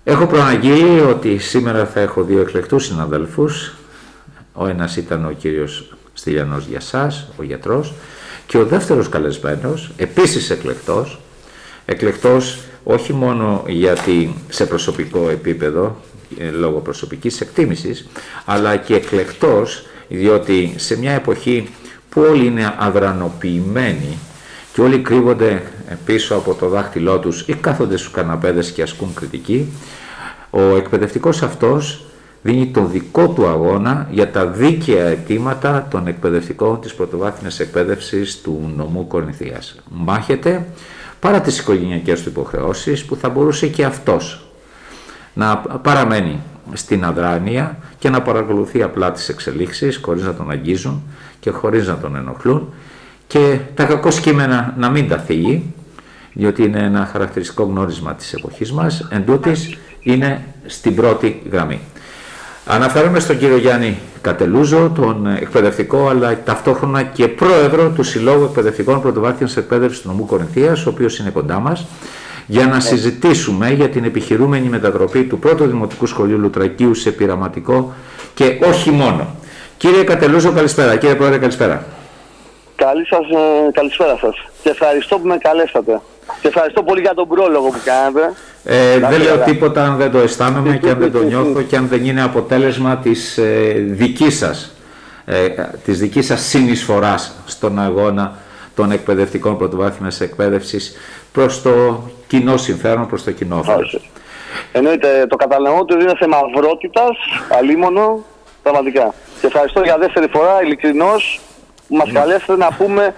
Έχω προαναγγείλει ότι σήμερα θα έχω δύο εκλεκτούς συναδέλφους. Ο ένας ήταν ο κύριος Στυλιανός Γιασάς, ο γιατρός, και ο δεύτερος καλεσμένος, επίσης εκλεκτός όχι μόνο γιατί σε προσωπικό επίπεδο, λόγω προσωπικής εκτίμησης, αλλά και εκλεκτός διότι σε μια εποχή που όλοι είναι αδρανοποιημένοι και όλοι κρύβονται πίσω από το δάχτυλό τους ή κάθονται στους καναπέδες και ασκούν κριτική, ο εκπαιδευτικός αυτός δίνει το δικό του αγώνα για τα δίκαια αιτήματα των εκπαιδευτικών της πρωτοβάθμιας εκπαίδευσης του νομού Κορινθίας. Μάχεται παρά τις οικογενειακές του υποχρεώσεις που θα μπορούσε και αυτός να παραμένει στην αδράνεια και να παρακολουθεί απλά τις εξελίξεις χωρίς να τον αγγίζουν και χωρίς να τον ενοχλούν και τα κακό κείμενα να μην τα θίγει, διότι είναι ένα χαρακτηριστικό γνώρισμα της εποχής μας, εντούτοις είναι στην πρώτη γραμμή. Αναφέρομαι στον κύριο Γιάννη Κατελούζο, τον εκπαιδευτικό αλλά ταυτόχρονα και πρόεδρο του Συλλόγου Εκπαιδευτικών Πρωτοβάθμιας Εκπαίδευσης του νομού Κορινθίας, ο οποίος είναι κοντά μας, για να συζητήσουμε για την επιχειρούμενη μετατροπή του πρώτου Δημοτικού Σχολείου Λουτρακίου σε πειραματικό και όχι μόνο. Κύριε Κατελούζο, καλησπέρα. Κύριε Πρόεδρε, καλησπέρα. Καλησπέρα σας. Και ευχαριστώ που με καλέσατε. Και ευχαριστώ πολύ για τον πρόλογο που κάνατε. Δεν λέω τίποτα αν δεν το αισθάνομαι και αν δεν το νιώθω και αν δεν είναι αποτέλεσμα της δικής σας συνεισφοράς στον αγώνα των εκπαιδευτικών πρωτοβάθμιας εκπαίδευσης προς το κοινό συμφέρον, προς το κοινό όφελος. Εννοείται, το καταλαβαίνω ότι είναι θέμα αυρότητας, αλίμονο, πραγματικά. Και ευχαριστώ για δεύτερη φορά, ειλικρινώς, που μας καλέσετε να πούμε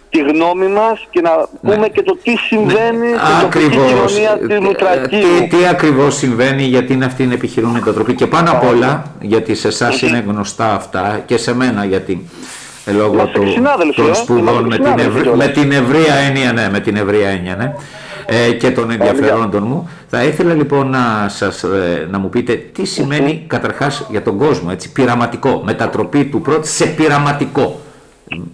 τη γνώμη μας και να πούμε και το τι συμβαίνει στην τοπική κοινωνία της Λουτρακίου. Τι ακριβώς συμβαίνει, γιατί είναι αυτή η επιχειρούμενη μετατροπή και πάνω απ' όλα, γιατί σε εσάς είναι γνωστά αυτά και σε μένα, γιατί λόγω των σπουδών με την ευρεία έννοια, και των ενδιαφερόντων μου, θα ήθελα λοιπόν να μου πείτε τι σημαίνει καταρχάς για τον κόσμο, έτσι, πειραματικό, μετατροπή του πρώτου σε πειραματικό.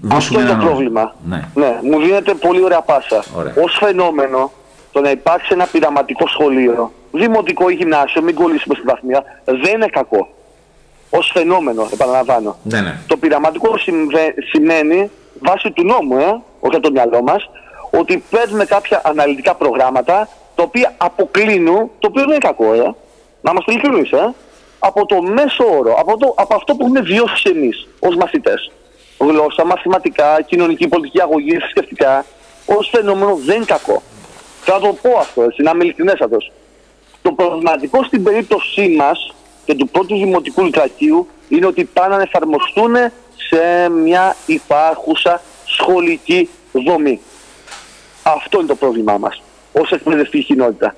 Αυτό είναι το πρόβλημα. Ναι, μου δίνεται πολύ ωραία πάσα. Ως φαινόμενο, το να υπάρξει ένα πειραματικό σχολείο, δημοτικό ή γυμνάσιο, μην κολλήσουμε στην βαθμία, δεν είναι κακό. Ως φαινόμενο, επαναλαμβάνω. Το πειραματικό σημαίνει, βάσει του νόμου, όχι από το μυαλό μας, ότι παίρνουμε κάποια αναλυτικά προγράμματα, τα οποία αποκλίνουν, το οποίο δεν είναι κακό, να είμαστε ειλικρινείς, από το μέσο όρο, από αυτό που έχουμε βιώσει εμείς ως μαθητές. Γλώσσα, μαθηματικά, κοινωνική, πολιτική αγωγή, θρησκευτικά, ως φαινόμενο δεν είναι κακό. Θα το πω αυτό, έτσι, να είμαι ειλικρινέστατος. Το προβληματικό στην περίπτωσή μας και του πρώτου Δημοτικού Λουτρακίου είναι ότι πάνε να εφαρμοστούν σε μια υπάρχουσα σχολική δομή. Αυτό είναι το πρόβλημά μας ως εκπαιδευτική κοινότητα.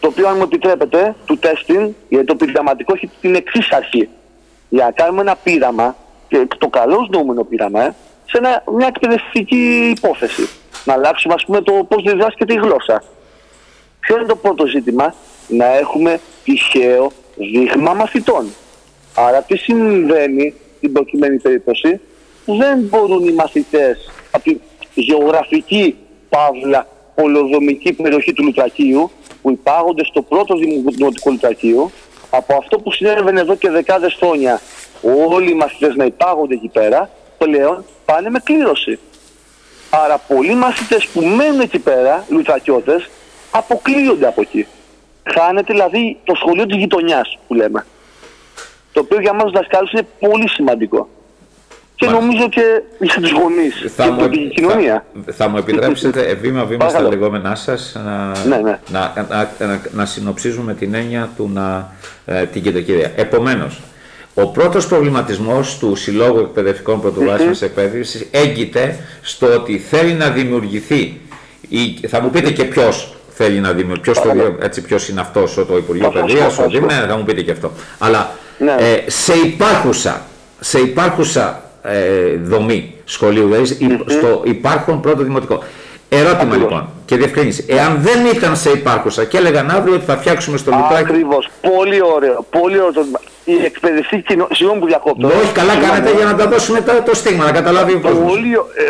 Το οποίο, αν μου επιτρέπετε, του τέστην, γιατί το πειραματικό έχει την εξής αρχή. Για να κάνουμε ένα πείραμα, και το καλό νόμιμο πείραμα, σε μια εκπαιδευτική υπόθεση. Να αλλάξουμε, ας πούμε, το πώς διδάσκεται η γλώσσα. Ποιο είναι το πρώτο ζήτημα? Να έχουμε τυχαίο δείγμα μαθητών. Άρα τι συμβαίνει στην προκειμένη περίπτωση? Δεν μπορούν οι μαθητές από τη γεωγραφική παύλα πολεοδομική περιοχή του Λουτρακίου, που υπάγονται στο πρώτο Δημοτικό Λουτρακίου, από αυτό που συνέβαινε εδώ και δεκάδες χρόνια, όλοι οι μαθητές να υπάγονται εκεί πέρα, πλέον πάνε με κλήρωση. Άρα πολλοί μαθητές που μένουν εκεί πέρα, Λουτρακιώτες, αποκλείονται από εκεί. Χάνεται δηλαδή το σχολείο της γειτονιάς που λέμε. Το οποίο για μας δασκάλους είναι πολύ σημαντικό. Και νομίζω και για τους γονείς και την τοπική κοινωνία. Θα μου επιτρέψετε βήμα-βήμα στα λεγόμενά σας να συνοψίζουμε την έννοια του την κεντρική. Επομένως, ο πρώτος προβληματισμός του Συλλόγου Εκπαιδευτικών Πρωτοβάθμιας Εκπαίδευσης έγκυται στο ότι θέλει να δημιουργηθεί, θα μου πείτε και ποιος θέλει να δημιουργήσει, ποιος είναι αυτός, το Υπουργείο Παιδείας, θα μου πείτε και αυτό. Αλλά σε υπάρχουσα δομή σχολείου, δηλαδή στο υπάρχον πρώτο δημοτικό. Ερώτημα λοιπόν και διευκρίνηση. Εάν δεν ήταν σε υπάρχουσα και έλεγαν αύριο ότι θα φτιάξουμε στο Λουτράκι. Ακριβώς. Πολύ ωραίο. Πολύ ωραίο. Η εκπαιδευτική κοινότητα. Συγγνώμη που διακόπτω. Όχι, καλά κάνετε για να τα δώσουμε το στίγμα, να καταλάβει ο κόσμος.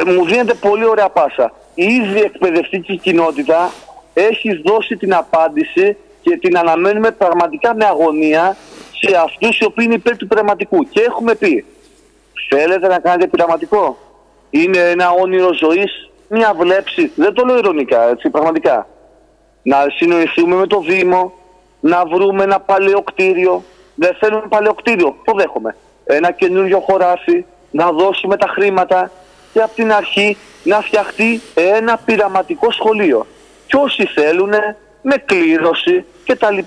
Μου δίνεται πολύ ωραία πάσα. Η ίδια εκπαιδευτική κοινότητα έχει δώσει την απάντηση και την αναμένουμε πραγματικά με αγωνία σε αυτούς οι οποίοι είναι υπέρ του πειραματικού. Και έχουμε πει, θέλετε να κάνετε πειραματικό? Είναι ένα όνειρο ζωής, μια βλέψη. Δεν το λέω ειρωνικά, έτσι, πραγματικά. Να συνοηθούμε με το Δήμο, να βρούμε ένα παλαιό κτίριο. Δεν θέλουμε παλαιό κτίριο, το δέχομαι. Ένα καινούριο χωράφι, να δώσουμε τα χρήματα και από την αρχή να φτιαχτεί ένα πειραματικό σχολείο. Και όσοι θέλουν με κλήρωση κτλ.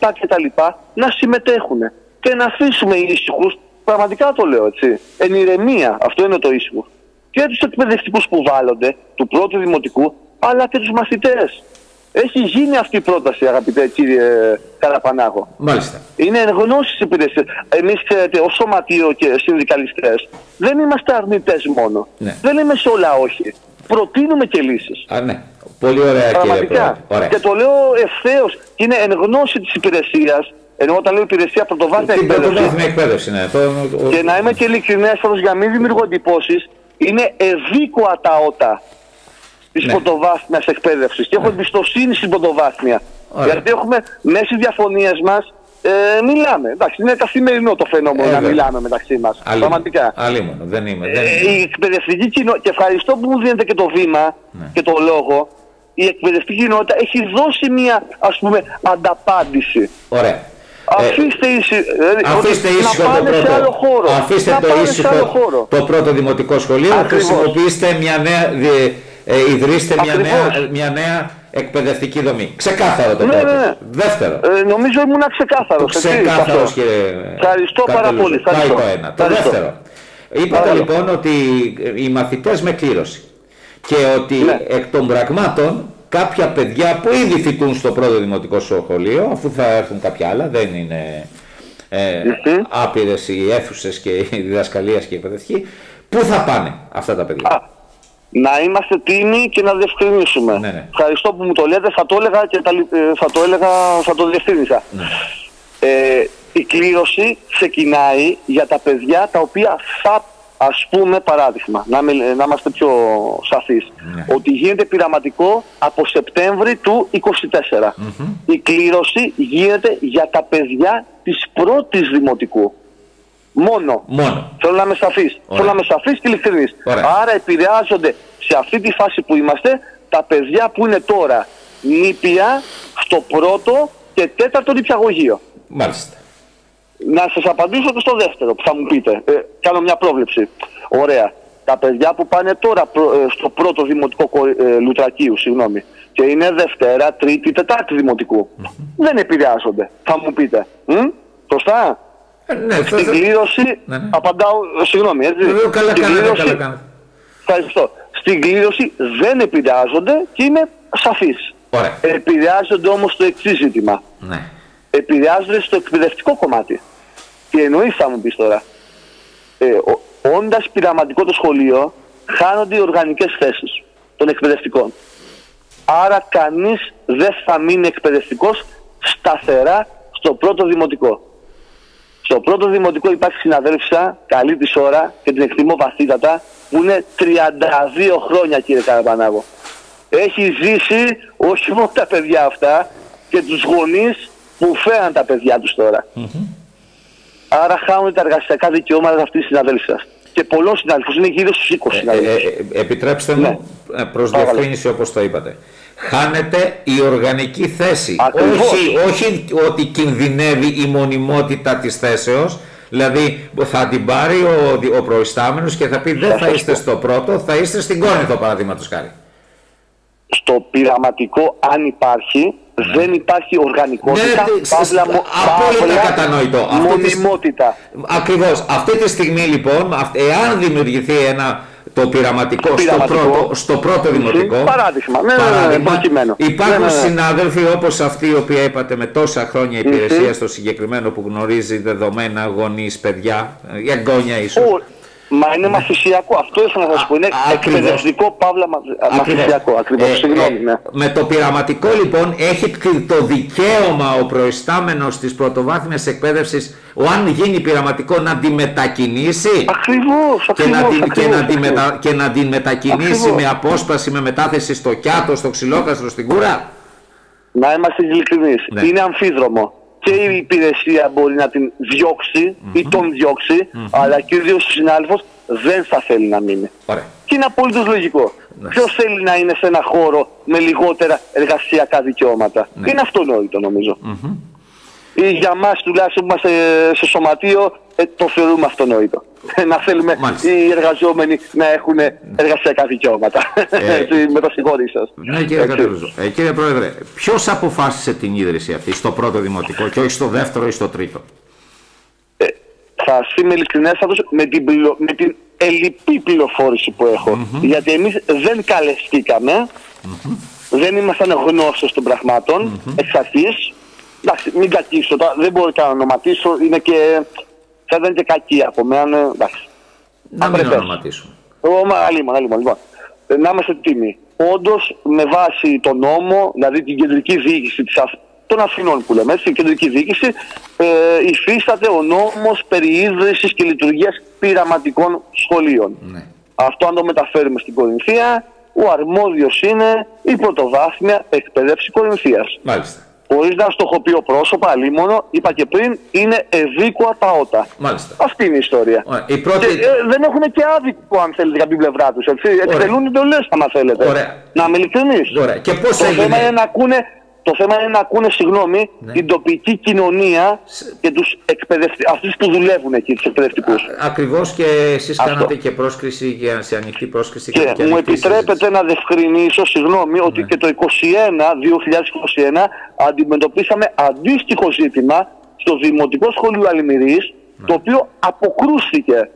Να συμμετέχουν και να αφήσουμε ήσυχους, πραγματικά το λέω έτσι, εν ηρεμία, αυτό είναι το ήσυχο, και τους εκπαιδευτικούς που βάλλονται, του πρώτου δημοτικού, αλλά και τους μαθητές. Έχει γίνει αυτή η πρόταση, αγαπητέ κύριε Καραπανάγο. Μάλιστα. Είναι εν γνώση της υπηρεσίας. Εμείς, ξέρετε, ως σωματείο και συνδικαλιστές, δεν είμαστε αρνητές μόνο. Ναι. Δεν λέμε σε όλα όχι. Προτείνουμε και λύσεις. Ναι. Πολύ ωραία, κύριε Πρόεδρε. Και το λέω ευθέως. Είναι εν γνώση της υπηρεσίας. Ενώ όταν λέω υπηρεσία, πρωτοβάθμια εκπαίδευση. Ναι. Και να είμαι και ειλικρινέστατος για να μην δημιουργώ εντυπώσεις, είναι ευήκοα τα ότα της πρωτοβάθμιας εκπαίδευσης. Και έχω εμπιστοσύνη στην πρωτοβάθμια. Γιατί έχουμε μέσα στις διαφωνίες μας. Μιλάμε. Εντάξει, είναι καθημερινό το φαινόμενο να μιλάμε μεταξύ μας. Πραγματικά. Αλλήμον, δεν είμαι. Η εκπαιδευτική κοινότητα, και ευχαριστώ που μου δίνετε και το βήμα και το λόγο, η εκπαιδευτική κοινότητα έχει δώσει μια, ας πούμε, ανταπάντηση. Ωραία. Αφήστε ήσυχο το πρώτο. Αφήστε το ήσυχο το πρώτο δημοτικό σχολείο. Χρησιμοποιήστε μια νέα, ιδρύστε μια νέα εκπαιδευτική δομή. Ξεκάθαρο το πρώτο. Ναι. Δεύτερο. Νομίζω ήμουν ξεκάθαρος. Ξεκάθαρος, κύριε. Ευχαριστώ πάρα πολύ. Πάει το ένα. Το δεύτερο. Είπατε λοιπόν ότι οι μαθητές με κλήρωση και ότι εκ των πραγμάτων κάποια παιδιά που ήδη φοιτούν στο πρώτο δημοτικό σχολείο, αφού θα έρθουν κάποια άλλα, δεν είναι άπειρες οι αίθουσες και οι διδασκαλίες και οι εκπαιδευτικοί, πού θα πάνε αυτά τα παιδιά? Να είμαστε τίμοι και να διευκρινίσουμε. Ναι. Ευχαριστώ που μου το λέτε, θα το έλεγα και θα το διευκρίνησα. Ναι. Η κλήρωση ξεκινάει για τα παιδιά τα οποία θα, ας πούμε, παράδειγμα, να είμαστε πιο σαφείς, ότι γίνεται πειραματικό από Σεπτέμβρη του 2024. Η κλήρωση γίνεται για τα παιδιά της πρώτης δημοτικού. Μόνο. Θέλω να είμαι σαφής. Θέλω να είμαι σαφής και ειλικρινής. Άρα επηρεάζονται σε αυτή τη φάση που είμαστε τα παιδιά που είναι τώρα νήπια στο πρώτο και τέταρτο νηπιαγωγείο. Μάλιστα. Να σας απαντήσω και στο δεύτερο που θα μου πείτε. Κάνω μια πρόβλεψη. Ωραία. Τα παιδιά που πάνε τώρα στο πρώτο δημοτικό Λουτρακίου, συγγνώμη, και είναι Δευτέρα, Τρίτη, Τετάρτη δημοτικού, δεν επηρεάζονται. Θα μου πείτε. Σωστά. Στην κλήρωση, απαντάω, συγγνώμη, έτσι. Καλά. Ευχαριστώ. Στην κλήρωση δεν επηρεάζονται και είμαι σαφής. Επηρεάζονται όμως το εξής ζήτημα. Επηρεάζονται στο εκπαιδευτικό κομμάτι. Τι εννοείς, θα μου πεις τώρα? Όντας πειραματικό το σχολείο, χάνονται οι οργανικές θέσεις των εκπαιδευτικών. Άρα κανείς δεν θα μείνει εκπαιδευτικός σταθερά στο πρώτο δημοτικό. Στο πρώτο δημοτικό υπάρχει συναδέλφισσα, καλή της ώρα και την εκτιμώ βαθύτατα, που είναι 32 χρόνια, κύριε Καραπανάγο. Έχει ζήσει όχι μόνο τα παιδιά αυτά και τους γονείς που φέραν τα παιδιά τους τώρα. Άρα χάνουν τα εργασιακά δικαιώματα αυτής της συναδέλφισσας. Και πολλών συναδέλφους, είναι γύρω στους 20 συναδέλφους. Επιτρέψτε μου, προς διευκρίνηση όπως το είπατε. Χάνεται η οργανική θέση. Όχι ότι κινδυνεύει η μονιμότητα της θέσεως, δηλαδή θα την πάρει ο προϊστάμενος και θα πει δεν θα είστε στο πρώτο, θα είστε στην Κόρινθο, παραδείγματος χάρη. Στο πειραματικό, αν υπάρχει, δεν υπάρχει οργανικότητα, απόλυτα κατανοητό. Μονιμότητα. Ακριβώς. Αυτή τη στιγμή λοιπόν, εάν δημιουργηθεί το πειραματικό στο πρώτο δημοτικό, παράδειγμα, υπάρχουν συνάδελφοι όπως αυτοί οι οποίοι είπατε με τόσα χρόνια υπηρεσία στο συγκεκριμένο, που γνωρίζει δεδομένα, γονείς, παιδιά, εγγόνια ίσως. Μα είναι μαθησιακό. Αυτό ήθελα να σας πω. Είναι εκπαιδευτικό παύλα μαθησιακό. Ακριβώς. Συγγνώμη. Με το πειραματικό λοιπόν έχει το δικαίωμα ο προϊστάμενος της πρωτοβάθμιας εκπαίδευσης, αν γίνει πειραματικό, να τη μετακινήσει. Ακριβώς. Και να την μετακινήσει με απόσπαση, με μετάθεση στο Κιάτο, στο Ξυλόκαστρο, στην Κούρα. Να είμαστε ειλικρινείς. Ναι. Είναι αμφίδρομο. Και η υπηρεσία μπορεί να την διώξει ή τον διώξει, αλλά κυρίως ο συνάδελφος δεν θα θέλει να μείνει. Ωραία. Και είναι απολύτως λογικό. Ποιος θέλει να είναι σε ένα χώρο με λιγότερα εργασιακά δικαιώματα? Είναι αυτονόητο, νομίζω. Ή για μας τουλάχιστον που είμαστε σε σωματείο, το θεωρούμε αυτονόητο. Να θέλουμε οι εργαζόμενοι να έχουν εργασιακά δικαιώματα. Με το συγχώρι σας. Ναι, κύριε Κατελούζο. Κύριε Πρόεδρε, ποιος αποφάσισε την ίδρυση αυτή στο πρώτο δημοτικό και όχι στο δεύτερο ή στο τρίτο? Θα είμαι ειλικρινέστατος με την ελλειπή πληροφόρηση που έχω. Γιατί εμείς δεν καλεστήκαμε, δεν ήμασταν γνώστες των πραγμάτων εξ αρχής. Εντάξει, μην κακίσω, δεν μπορώ να ονοματίσω, είναι και... θα ήταν και κακή από μένα, εντάξει. Να μην ονοματίσουμε. Λοιπόν, να είμαστε τίμοι. Όντως, με βάση τον νόμο, δηλαδή την κεντρική διοίκηση των Αθηνών που λέμε, έτσι, η κεντρική διοίκηση, υφίσταται ο νόμος περί ίδρυσης και λειτουργίας πειραματικών σχολείων. Ναι. Αυτό αν το μεταφέρουμε στην Κορινθία, ο αρμόδιος είναι η πρωτοβάθμια εκπαίδευση Κορινθίας. Μάλιστα. Χωρίς να στοχοποιώ πρόσωπα, αλίμονο, είπα και πριν, είναι ευήκοα τα ότα. Μάλιστα. Αυτή είναι η ιστορία. Η πρώτη... δεν έχουν και άδικο, αν θέλετε, για την πλευρά τους. Εκτελούν εντολές, άμα θέλετε. Ωραία. Να είμαι ειλικρινής. Και πώς έγινε... Το θέμα είναι να ακούνε, συγγνώμη, την τοπική κοινωνία και τους αυτούς που δουλεύουν εκεί, τους εκπαιδευτικούς. Ακριβώς, και εσείς κάνατε και πρόσκληση σε ανοιχτή πρόσκληση. Και μου επιτρέπετε να διευκρινίσω, συγγνώμη, ότι και το 2021 αντιμετωπίσαμε αντίστοιχο ζήτημα στο Δημοτικό Σχολείο Αλημυρής, το οποίο αποκρούστηκε.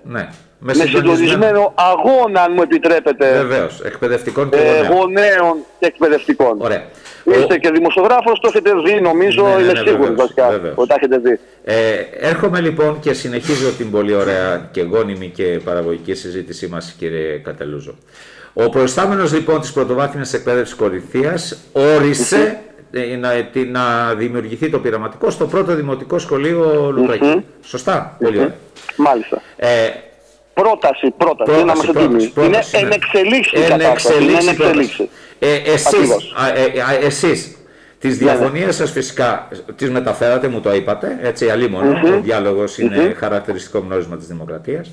Με συντονισμένο αγώνα, αν μου επιτρέπετε. Βεβαίως, εκπαιδευτικών και γονέων και εκπαιδευτικών. Ωραία. Είστε και δημοσιογράφος, το έχετε δει, νομίζω, είμαι σίγουρος βασικά ότι τα έχετε δει. Έρχομαι λοιπόν και συνεχίζω την πολύ ωραία και γόνιμη και παραγωγική συζήτησή μας, κύριε Κατελούζο. Ο προϊστάμενος λοιπόν της πρωτοβάθμιας εκπαίδευσης Κορινθίας όρισε να δημιουργηθεί το πειραματικό στο πρώτο δημοτικό σχολείο Λουτρακίου. Σωστά? Πολύ ωραία. Μάλιστα. Πρόταση, να μας έτοιμοι. Είναι εν εξελίξη. Εσείς τις διαφωνίες σας φυσικά τις μεταφέρατε, μου το είπατε, έτσι, αλίμονο, ο διάλογος είναι χαρακτηριστικό γνώρισμα της δημοκρατίας,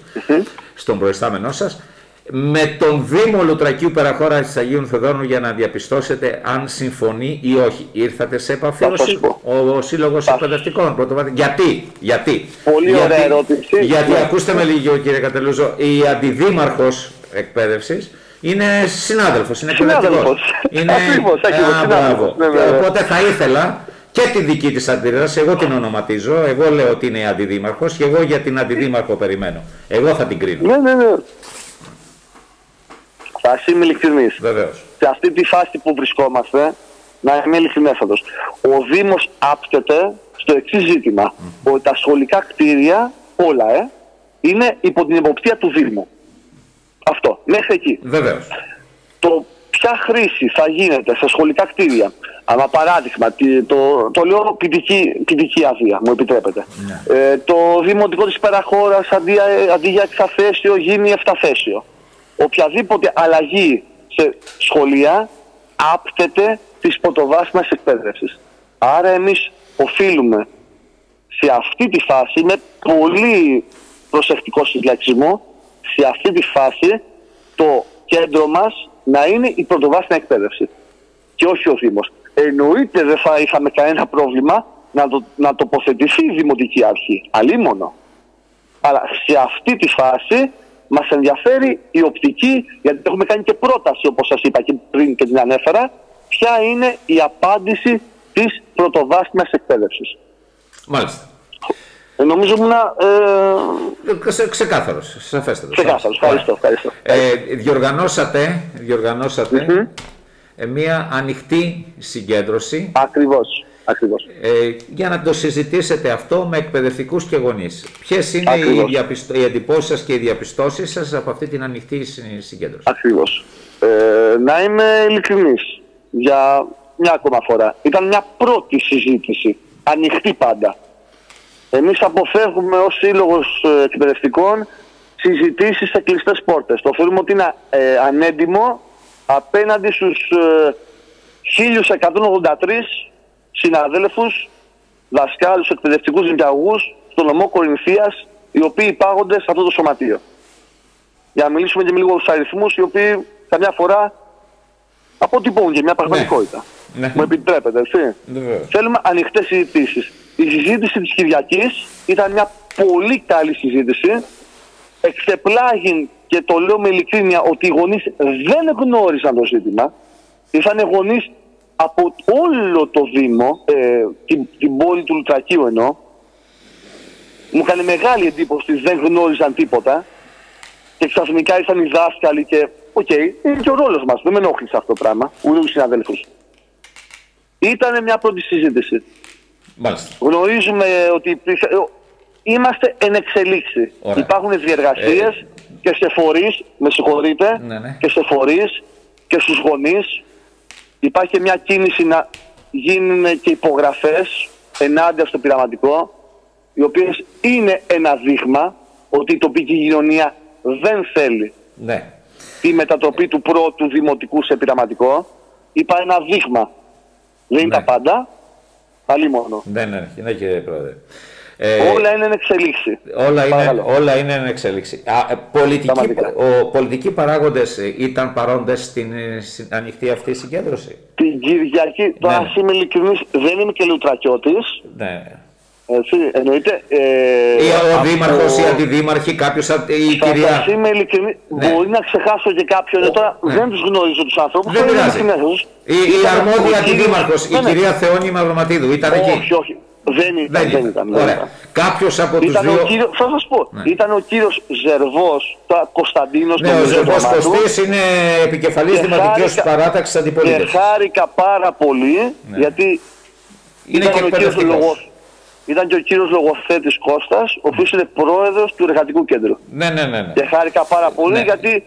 στον προϊστάμενό σας, με τον Δήμο Λουτρακίου Περαχώρα της Αγίων Θεδόνου για να διαπιστώσετε αν συμφωνεί ή όχι. Ήρθατε σε επαφή ο Σύλλογος Εκπαιδευτικών? Γιατί? Πολύ ωραία ερώτηση. Γιατί ακούστε με λίγο, κύριε Κατελούζο, η Αντιδήμαρχος Εκπαίδευσης είναι συνάδελφος, είναι εκπαιδευτικός. Ακριβώς, οπότε θα ήθελα και τη δική της αντίδραση, εγώ την ονοματίζω, εγώ λέω ότι είναι η Αντιδήμαρχος και εγώ για την Αντιδήμαρχο περιμένω. Εγώ θα την κρίνω. Ναι. Θα είμαι ειλικρινής. Βεβαίως. Σε αυτή τη φάση που βρισκόμαστε, να είμαι ειλικρινέστατος, ο Δήμος άπτεται στο εξής ζήτημα, ότι τα σχολικά κτίρια όλα είναι υπό την εποπτεία του Δήμου. Αυτό, μέχρι εκεί. Βεβαίως. Το ποια χρήση θα γίνεται σε σχολικά κτίρια, αλλά παράδειγμα, το λέω ποιητική άδεια, μου επιτρέπετε. Το Δημοτικό της Περαχώρας αντί για εξαθέσιο γίνει εφταθέσιο. Οποιαδήποτε αλλαγή σε σχολεία άπτεται της πρωτοβάθμιας εκπαίδευσης. Άρα εμείς οφείλουμε σε αυτή τη φάση, με πολύ προσεκτικό συλλεξισμό, σε αυτή τη φάση το κέντρο μας να είναι η πρωτοβάθμια εκπαίδευση και όχι ο Δήμος. Εννοείται δεν θα είχαμε κανένα πρόβλημα να τοποθετηθεί η Δημοτική Αρχή, αλίμονο. Αλλά σε αυτή τη φάση μας ενδιαφέρει η οπτική, γιατί έχουμε κάνει και πρόταση, όπως σας είπα και πριν και την ανέφερα, ποια είναι η απάντηση της πρωτοβάθμιας εκπαίδευσης. Μάλιστα. Νομίζω ήμουν ξεκάθαρος, σαφέστατος. Ξεκάθαρος, ευχαριστώ. Διοργανώσατε μια ανοιχτή συγκέντρωση. Ακριβώς. Για να το συζητήσετε αυτό με εκπαιδευτικούς και γονείς. Ποιες είναι οι εντυπώσεις σας και οι διαπιστώσεις σας από αυτή την ανοιχτή συγκέντρωση? Ακριβώς. Να είμαι ειλικρινής για μια ακόμα φορά. Ήταν μια πρώτη συζήτηση, ανοιχτή πάντα. Εμείς αποφεύγουμε ως Σύλλογος Εκπαιδευτικών συζητήσεις σε κλειστές πόρτες. Το θεωρούμε ότι είναι ανέντιμο απέναντι στους 1183 συναδέλφους, δασκάλους, εκπαιδευτικούς νηπιαγωγούς στον νομό Κορινθίας, οι οποίοι υπάγονται σε αυτό το σωματείο. Για να μιλήσουμε και με λίγο στους αριθμούς, οι οποίοι καμιά φορά αποτυπώνουν και μια πραγματικότητα. Ναι. Μου επιτρέπετε, έτσι. Θέλουμε ανοιχτές συζητήσεις. Η συζήτηση της Κυριακής ήταν μια πολύ καλή συζήτηση. Εξεπλάγει, και το λέω με ειλικρίνεια, ότι οι γονείς δεν γνώρισαν το ζήτημα. Ήρθαν γονείς από όλο το Δήμο, την πόλη του Λουτρακίου εννοώ. Μου έκανε μεγάλη εντύπωση ότι δεν γνώριζαν τίποτα. Και ξαφνικά ήρθαν οι δάσκαλοι και είναι και ο ρόλος μας. Δεν με ενόχλησε αυτό το πράγμα, ούτε τους συναδέλφους. Ήταν μια πρώτη συζήτηση. Μάλιστα. Γνωρίζουμε ότι είμαστε εν εξελίξη. Ωραία. Υπάρχουν διεργασίες και σε φορείς, με συγχωρείτε, και σε φορείς και στους γονείς. Υπάρχει και μια κίνηση να γίνουν και υπογραφές ενάντια στο πειραματικό, οι οποίες είναι ένα δείγμα ότι η τοπική κοινωνία δεν θέλει τη μετατροπή του πρώτου δημοτικού σε πειραματικό. Είπα ένα δείγμα. Δεν είναι τα πάντα. Πάλι μόνο. Ναι, κύριε Πρόεδρε. Όλα είναι εν εξελίξη. Όλα είναι εν εξελίξη. Πολιτικοί παράγοντες ήταν παρόντες στην ανοιχτή αυτή συγκέντρωση. Την Κυριακή, τώρα είμαι ειλικρινής, δεν είμαι και λουτρακιώτης. Ναι. Έτσι, εννοείται. Ο δήμαρχος, η αντιδήμαρχη, κάποιος, η κυρία. Θα είμαι ειλικρινής, μπορεί να ξεχάσω και κάποιον. Τώρα δεν τους γνωρίζω τους ανθρώπους. Δεν πειράζει. Η αρμόδια αντιδήμαρχος, η κυρία Θεόνη Μαυροματίδου, ήταν εκεί. Όχι. Δεν ήταν. Ωραία. Κάποιος από τους δύο. Θα σας πω. Ήταν ο κύριος Ζερβός, Κωνσταντίνος. Ναι, ο Ζερβός Κωστής είναι επικεφαλής δημοτικής παράταξης αντιπολίτευσης. Και χάρηκα πάρα πολύ, γιατί ήταν και ο κύριος λογοθέτης Κώστας, ο οποίος είναι πρόεδρος του Εργατικού Κέντρου. Ναι. Και χάρηκα πάρα πολύ, γιατί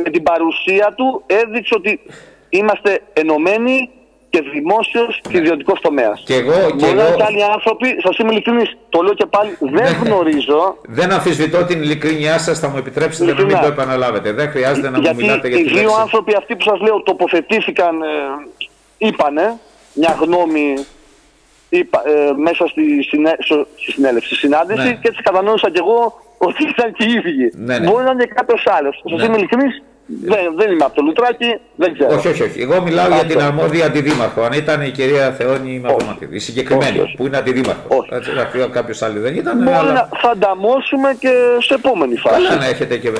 με την παρουσία του έδειξε ότι είμαστε ενωμένοι και δημόσιος και ιδιωτικός τομέας. Μπορεί να είναι άλλοι άνθρωποι, σας είμαι ειλικρινής, το λέω και πάλι, δεν γνωρίζω. Δεν αμφισβητώ την ειλικρίνειά σας, θα μου επιτρέψετε να μην το επαναλάβετε. Δεν χρειάζεται να μου μιλάτε για τη λέξη. Οι δύο άνθρωποι αυτοί που σας λέω τοποθετήθηκαν, είπανε μια γνώμη μέσα στη συνάντηση, και έτσι κατανόησα κι εγώ ότι ήταν και οι ίδιοι. Μπορεί να είναι και κάποιος άλλος. Σας είμαι ειλικρινής. Δεν είμαι από το Λουτράκι, δεν ξέρω. Όχι. Εγώ μιλάω για την αρμόδια αντιδήμαρχο. Αν ήταν η κυρία Θεόνη Μαυροματίδου, η συγκεκριμένη, που είναι αντιδήμαρχο. Κάποιος άλλος δεν ήταν. Μπορεί να θα ανταμώσουμε και σε επόμενη φάση. Καλά να έχετε και.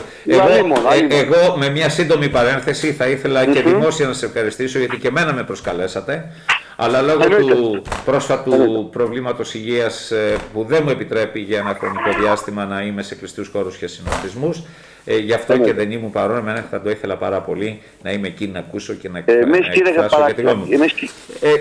Εγώ με μια σύντομη παρένθεση θα ήθελα και δημόσια να σε ευχαριστήσω, γιατί και εμένα με προσκαλέσατε. Αλλά λόγω του πρόσφατου προβλήματος υγείας που δεν μου επιτρέπει για ένα χρονικό διάστημα να είμαι σε κλειστούς χώρους και συναντισμούς, γι' αυτό και δεν ήμουν παρόν. Εμένα θα το ήθελα πάρα πολύ να είμαι εκεί να ακούσω και να εκφράσω και τη γνώμη μου.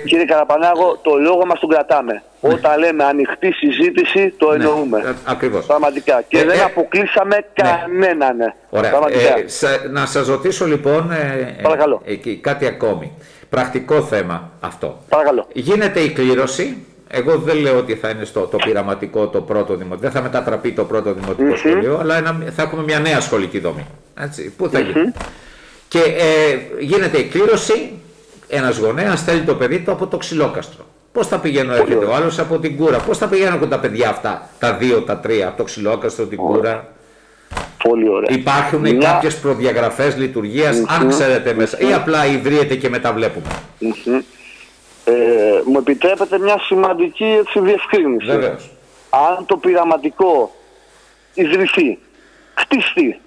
Κύριε Καραπανάγο, το λόγο μας τον κρατάμε. Όταν λέμε ανοιχτή συζήτηση, το εννοούμε. Ακριβώς. Πραγματικά. Και δεν αποκλείσαμε κανέναν. Ωραία. Να σας ρωτήσω λοιπόν κάτι ακόμη. Πρακτικό θέμα αυτό. Παρακαλώ. Γίνεται η κλήρωση. Εγώ δεν λέω ότι θα είναι το πειραματικό το πρώτο δημοτικό. Δεν θα μετατραπεί το πρώτο δημοτικό σχολείο, αλλά θα έχουμε μια νέα σχολική δομή. Έτσι, πού θα γίνει. Και γίνεται η κλήρωση. Ένας γονέας θέλει το παιδί του από το Ξυλόκαστρο. Πώς θα πηγαίνω, έρχεται ο άλλος από την Κούρα. Πώς θα πηγαίνουν τα παιδιά αυτά, τα 2, τα 3, από το Ξυλόκαστρο, την Κούρα. Πολύ ωραία. Υπάρχουν κάποιες προδιαγραφές λειτουργίας, αν ξέρετε μέσα, ή απλά ιδρύεται και μεταβλέπουμε. Μου επιτρέπετε μια σημαντική διευκρίνηση. Βεβαίως. Αν το πειραματικό ιδρυθεί, χτιστεί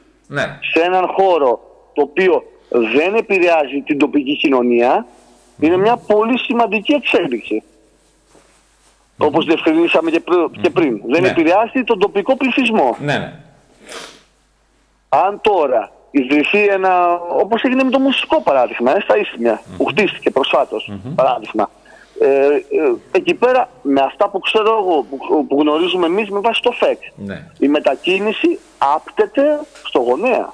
σε έναν χώρο το οποίο δεν επηρεάζει την τοπική κοινωνία, είναι μια πολύ σημαντική εξέλιξη. Όπως διευκρινίσαμε και πριν. Δεν επηρεάζει τον τοπικό πληθυσμό. Αν τώρα ιδρυθεί όπως έγινε με το μουσικό παράδειγμα, στα Ίσθμια, που χτίστηκε προσφάτως, παράδειγμα, εκεί πέρα, με αυτά που ξέρω εγώ, που γνωρίζουμε εμείς με βάση το ΦΕΚ, η μετακίνηση άπτεται στο γονέα.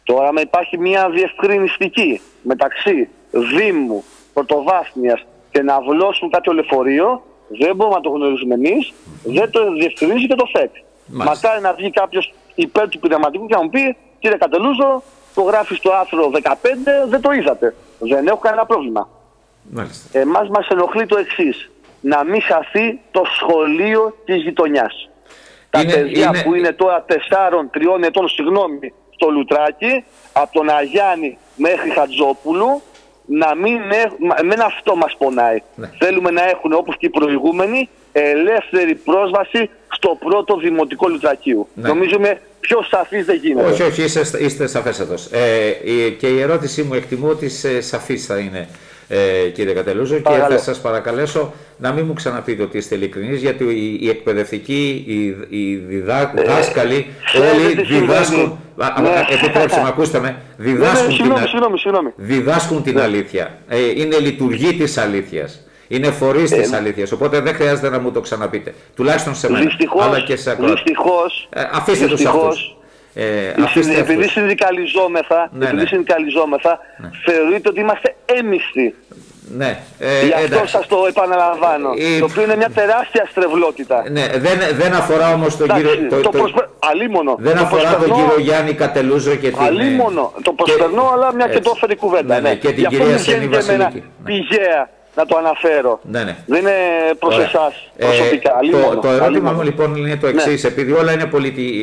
Τώρα υπάρχει μια διευκρινιστική μεταξύ Δήμου, Πρωτοβάθμιας και να βλώσουν κάποιο λεωφορείο, δεν μπορούμε να το γνωρίζουμε εμείς, δεν το διευκρινίζει και το ΦΕΚ. Μακάρι να βγει κάποιος υπέρ του πειραματικού και να μου πει, κύριε Κατελούζο, το γράφει στο άρθρο 15, δεν το είδατε. Δεν έχω κανένα πρόβλημα. Εμάς μας ενοχλεί το εξής. Να μην χαθεί το σχολείο της γειτονιάς. Τα παιδιά που είναι τώρα 4-3 ετών, συγγνώμη, στο Λουτράκι, από τον Αγιάννη μέχρι Χατζόπουλου, να μην εμένα αυτό μας πονάει. Θέλουμε να έχουν, όπως και οι προηγούμενοι, ελεύθερη πρόσβαση στο πρώτο δημοτικό Λουτρακίου. Νομίζω είμαι πιο σαφής δεν γίνεται. Όχι, είστε σαφέστατος. Και η ερώτησή μου, εκτιμώ ότι σαφής θα είναι, κύριε Κατελούζο, και θα σας παρακαλέσω να μην μου ξαναπείτε ότι είστε ειλικρινείς, γιατί οι εκπαιδευτικοί, οι δάσκαλοι, όλοι διδάσκουν. Επιτρέψτε με, ακούστε με. Διδάσκουν την αλήθεια. Είναι λειτουργοί της αλήθειας. Είναι φορείς της αλήθειας. Οπότε δεν χρειάζεται να μου το ξαναπείτε. Τουλάχιστον σε μένα. Αλλά και σε ακροατές. Αφήστε τους αυτούς. Επειδή συνδικαλιζόμεθα, θεωρείτε ότι είμαστε έμιστοι. Ναι, γι' αυτό σας το επαναλαμβάνω. Το οποίο είναι μια τεράστια στρεβλότητα. Ναι, δεν αφορά όμως τον κύριο. Δεν αφορά τον κύριο Γιάννη Κατελούζο και την. Αλίμονο. Το προσπερνώ, αλλά μια και το έφερε κουβέντα. Ναι, και την κυρία Σένη Βασιλική. Πηγαία να το αναφέρω. Ναι. Δεν είναι προς εσάς προσωπικά. Το ερώτημα μου λοιπόν είναι το εξής. Επειδή όλα είναι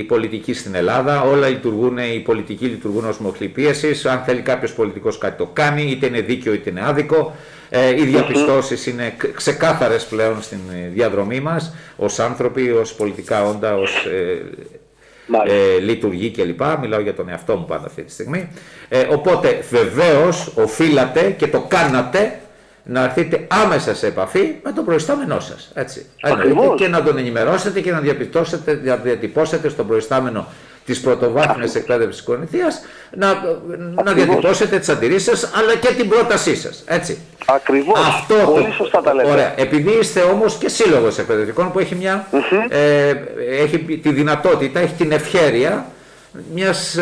πολιτική στην Ελλάδα, όλα λειτουργούν, οι πολιτικοί λειτουργούν ως μοχλή πίεσης. Αν θέλει κάποιος πολιτικός κάτι το κάνει, είτε είναι δίκαιο είτε είναι άδικο. Οι διαπιστώσεις είναι ξεκάθαρες πλέον στην διαδρομή μας, ως άνθρωποι, ως πολιτικά όντα, ως λειτουργεί κλπ. Μιλάω για τον εαυτό μου πάντα αυτή τη στιγμή. Οπότε βεβαίως οφείλατε και το κάνατε να έρθετε άμεσα σε επαφή με τον προϊστάμενό σας. Έτσι. Και να τον ενημερώσετε και να διατυπώσετε στον προϊστάμενο της πρωτοβάθμιας εκπαίδευσης Κορινθίας να διατυπώσετε τις αντιρρήσεις σας, αλλά και την πρότασή σας. Έτσι. Ακριβώς. Αυτό πολύ σωστά τα λέτε. Ωραία. Επειδή είστε όμως και σύλλογος εκπαιδευτικών που έχει, έχει τη δυνατότητα, έχει την ευχέρεια μιας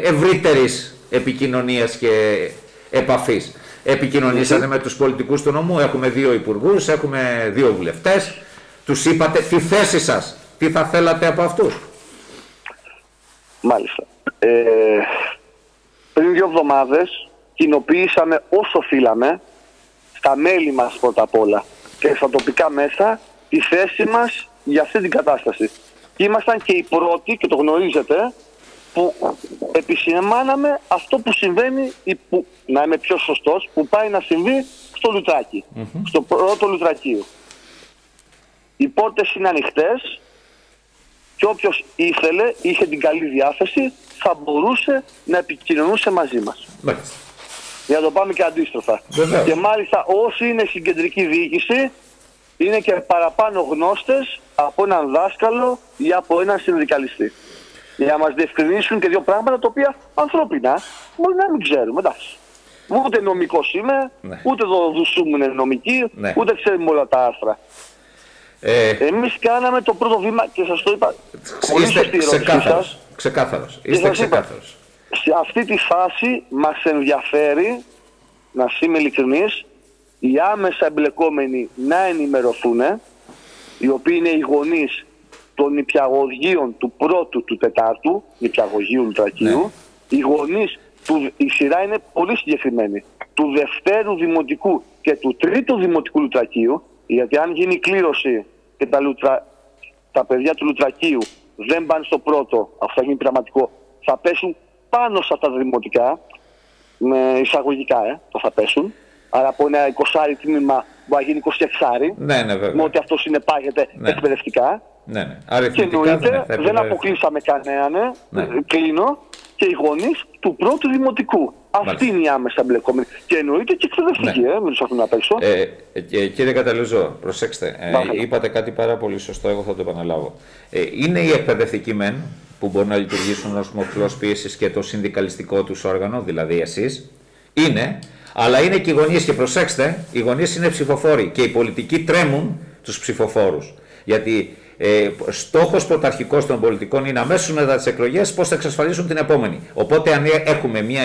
ευρύτερης επικοινωνίας και επαφής. Επικοινωνήσατε με τους πολιτικούς του νομού, έχουμε 2 υπουργούς, έχουμε 2 βουλευτές. Τους είπατε τη θέση σας, τι θα θέλατε από αυτούς? Μάλιστα. Πριν 2 εβδομάδες κοινοποιήσαμε όσο οφείλαμε στα μέλη μας πρώτα απ' όλα και στα τοπικά μέσα τη θέση μας για αυτή την κατάσταση. Και ήμασταν και οι πρώτοι, και το γνωρίζετε, που επισημάναμε αυτό που συμβαίνει, ή που, να είμαι πιο σωστός, που πάει να συμβεί στο Λουτράκι, στο πρώτο Λουτρακείο. Οι πόρτες είναι ανοιχτές και όποιος ήθελε, είχε την καλή διάθεση, θα μπορούσε να επικοινωνούσε μαζί μας. Για να το πάμε και αντίστροφα. Και μάλιστα όσοι είναι στην κεντρική διοίκηση είναι και παραπάνω γνώστες από έναν δάσκαλο ή από έναν συνδικαλιστή. Για να μας διευκρινίσουν και 2 πράγματα τα οποία ανθρώπινα μπορεί να μην ξέρουμε. Εντάξει. Ούτε νομικός είμαι, ούτε το δουσούμουν είναι νομική, ούτε ξέρουμε όλα τα άρθρα. Εμείς κάναμε το πρώτο βήμα και σας το είπα. Είστε ξεκάθαρος. Είστε ξεκάθαρος. Σε αυτή τη φάση μας ενδιαφέρει, να είμαι ειλικρινής, οι άμεσα εμπλεκόμενοι να ενημερωθούν, οι οποίοι είναι οι γονείς των νηπιαγωγείων του πρώτου, του τετάρτου, νηπιαγωγείου Λουτρακίου, οι γονείς, η σειρά είναι πολύ συγκεκριμένη, του δευτέρου δημοτικού και του τρίτου δημοτικού Λουτρακίου, γιατί αν γίνει κλήρωση και τα παιδιά του Λουτρακίου δεν πάνε στο πρώτο, αυτό θα γίνει πραγματικό, θα πέσουν πάνω σε αυτά τα δημοτικά, με εισαγωγικά το θα πέσουν. Άρα από ένα 20 τμήμα μπορεί να γίνει 26, με ό,τι αυτό συνεπάγεται εκπαιδευτικά. Και εννοείται, δεν αποκλείσαμε κανέναν, κλείνω, και οι γονείς του πρώτου δημοτικού. Αυτή είναι η άμεσα εμπλεκόμενη. Και εννοείται και εκπαιδευτική, μην τους αφήνω απ' έξω. Κύριε Κατελούζο, προσέξτε, είπατε κάτι πάρα πολύ σωστό, εγώ θα το επαναλάβω. Είναι οι εκπαιδευτικοί μεν που μπορούν να λειτουργήσουν ως μοχλός πίεσης και το συνδικαλιστικό τους όργανο, δηλαδή εσείς, είναι, αλλά είναι και οι γονείς, και προσέξτε, οι γονείς είναι ψηφοφόροι και οι πολιτικοί τρέμουν τους ψηφοφόρους. Γιατί στόχος πρωταρχικός των πολιτικών είναι αμέσως μετά τις εκλογές πώς θα εξασφαλίσουν την επόμενη. Οπότε αν έχουμε μια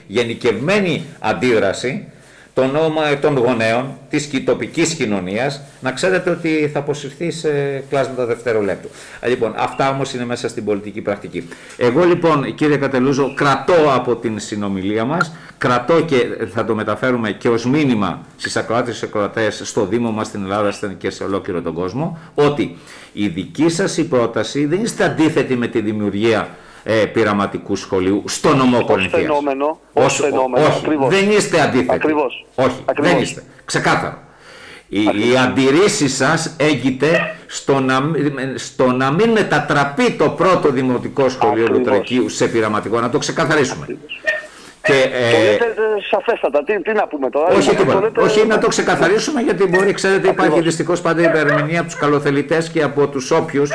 γενικευμένη αντίδραση, το νόμο των γονέων της τοπικής κοινωνίας, να ξέρετε ότι θα αποσυρθεί σε κλάσματα δευτερολέπτου. Λοιπόν, αυτά όμως είναι μέσα στην πολιτική πρακτική. Εγώ λοιπόν, κύριε Κατελούζο, κρατώ από την συνομιλία μας, κρατώ και θα το μεταφέρουμε και ως μήνυμα στις ακροάτες και ακροατές στο Δήμο μας, στην Ελλάδα και σε ολόκληρο τον κόσμο, ότι η δική σας η πρόταση δεν είστε αντίθετη με τη δημιουργία πειραματικού σχολείου στο νομό Κορινθίας. Ως φαινόμενο. Όχι, Ακριβώς. δεν είστε αντίθετοι. Ακριβώς. Όχι, Ακριβώς. δεν είστε. Ξεκάθαρο. Η αντιρρήση σας έγκυται στο να μην μετατραπεί το πρώτο δημοτικό σχολείο του Τρακίου σε πειραματικό, να το ξεκαθαρίσουμε. Και, το λέτε σαφέστατα, τι να πούμε τώρα. Όχι τίποτα. Όχι, να το ξεκαθαρίσουμε, γιατί μπορεί, ξέρετε, υπάρχει δυστυχώς πάντα υπερμηνία από τους καλοθελητές και από τους όποιους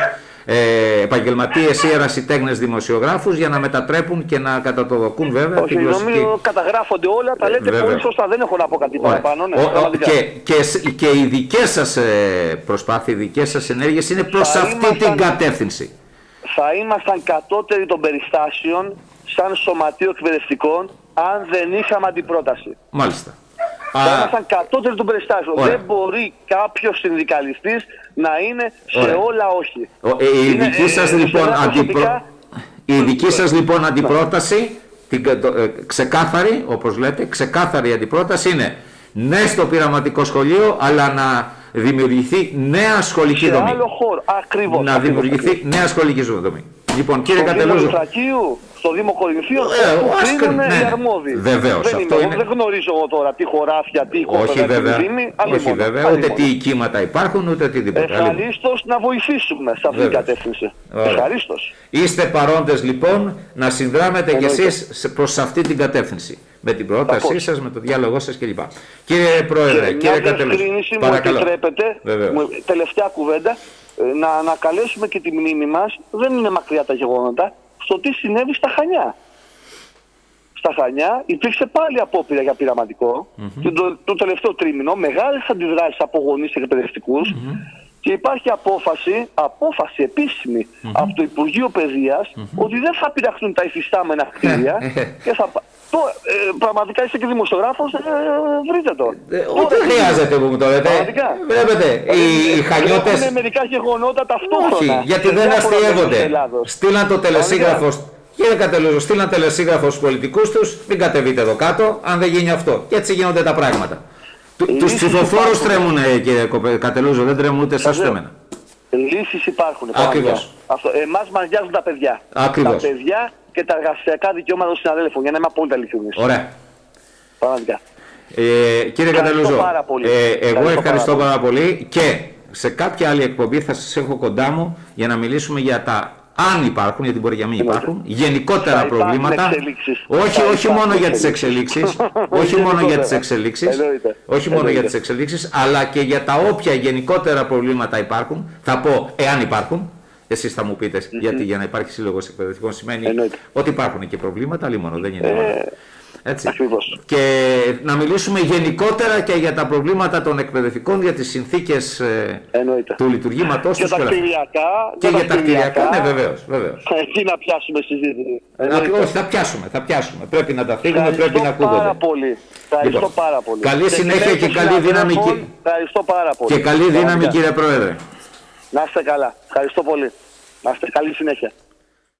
επαγγελματίες ή ερασιτέχνες δημοσιογράφους για να μετατρέπουν και να κατατοδοκούν βέβαια τη γλωσσική. Νομίζω καταγράφονται όλα, τα λέτε πολύ σωστά, δεν έχω να πω κάτι παραπάνω. Ναι, και οι δικές σας προσπάθειες, οι δικές σας ενέργειες είναι προς αυτή την κατεύθυνση. Θα ήμασταν κατώτεροι των περιστάσεων σαν σωματείο εκπαιδευτικών αν δεν είχαμε αντιπρόταση. Μάλιστα. Θα ήμασταν κατώτεροι των περιστάσεων. Δεν μπορεί κάποιος συνδικαλιστής να είναι σε όλα όχι. Η δική σας λοιπόν αντιπρόταση, ξεκάθαρη, όπως λέτε, ξεκάθαρη αντιπρόταση είναι ναι στο πειραματικό σχολείο, αλλά να δημιουργηθεί νέα σχολική δομή. Σε άλλο χώρο. Ακριβώς. Να δημιουργηθεί νέα σχολική δομή. Λοιπόν, κύριε Κατελούζο. Στο Δήμο Κορινθίων κρίνουν οι αρμόδιοι. Βεβαίως. Δεν γνωρίζω εγώ τώρα τι χωράφια, τι κόμματα Δήμη. Όχι βέβαια, ούτε τι οικήματα υπάρχουν, ούτε οτιδήποτε. Ευχαρίστως να βοηθήσουμε σε αυτή την κατεύθυνση. Ευχαρίστως. Είστε παρόντες λοιπόν να συνδράμετε κι εσείς προς αυτή την κατεύθυνση. Με την πρότασή σας, με το διάλογό σας κλπ. Κύριε Πρόεδρε, κύριε Κατελούζο. Παρακαλώ. Μου επιτρέπετε, τελευταία κουβέντα, να ανακαλέσουμε και τη μνήμη μας, δεν είναι μακριά τα γεγονότα, στο τι συνέβη στα Χανιά. Στα Χανιά υπήρξε πάλι απόπειρα για πειραματικό το τελευταίο τρίμηνο, μεγάλες αντιδράσεις από γονείς και εκπαιδευτικούς και υπάρχει απόφαση επίσημη από το Υπουργείο Παιδείας ότι δεν θα πειραχτούν τα υφιστάμενα κτίρια και θα... πραγματικά είστε και δημοσιογράφος, βρείτε το. Ούτε χρειάζεται που μου το λέτε. Βλέπετε, οι Χανιώτες... Είναι μερικά γεγονότα ταυτόχρονα. Όχι, γιατί δεν αστειεύονται. Στείλαν το τελεσίγραφο. Κύριε Κατελούζο, στείλαν τελεσίγραφο στους πολιτικούς τους, μην κατεβείτε εδώ κάτω, αν δεν γίνει αυτό. Και έτσι γίνονται τα πράγματα. Τους ψηφοφόρους τρέμουν, κύριε Κατελούζο, δεν τρέμουν ούτε εσάς ούτε εμένα. Λύσεις υπάρχουν. Ακριβώς. Εμάς μας νοιάζουν τα παιδιά. Ακριβώς. Τα παιδιά και τα εργασιακά δικαιώματα των συναδέλφων, για να είμαι απόλυτα ειλικρινής. Ωραία. Πραγματικά. Κύριε Κατελούζο, εγώ ευχαριστώ πάρα πολύ και σε κάποια άλλη εκπομπή θα σας έχω κοντά μου για να μιλήσουμε για τα, αν υπάρχουν, γιατί μπορεί για μην υπάρχουν, γενικότερα προβλήματα. Όχι μόνο για τις εξελίξεις, όχι μόνο για τις εξελίξεις, όχι μόνο για τις εξελίξεις, αλλά και για τα όποια γενικότερα προβλήματα υπάρχουν, θα πω εάν υπάρχουν. Εσείς θα μου πείτε, γιατί για να υπάρχει σύλλογος εκπαιδευτικών σημαίνει ότι υπάρχουν και προβλήματα, αλλά μόνο δεν είναι όλα. Έτσι. Και να μιλήσουμε γενικότερα και για τα προβλήματα των εκπαιδευτικών, για τις συνθήκες του λειτουργήματός τους. Και για τα κτηριακά. Ναι, βεβαίως. Εκεί να πιάσουμε συζήτηση. Όχι, θα πιάσουμε. Πρέπει να τα φύγουμε, πρέπει να ακούγονται. Ευχαριστώ πάρα πολύ. Καλή συνέχεια και καλή δύναμη. Ευχαριστώ πάρα πολύ. Και καλή δύναμη, κύριε Πρόεδρε. Να είστε καλά. Ευχαριστώ πολύ. Να είστε καλή συνέχεια.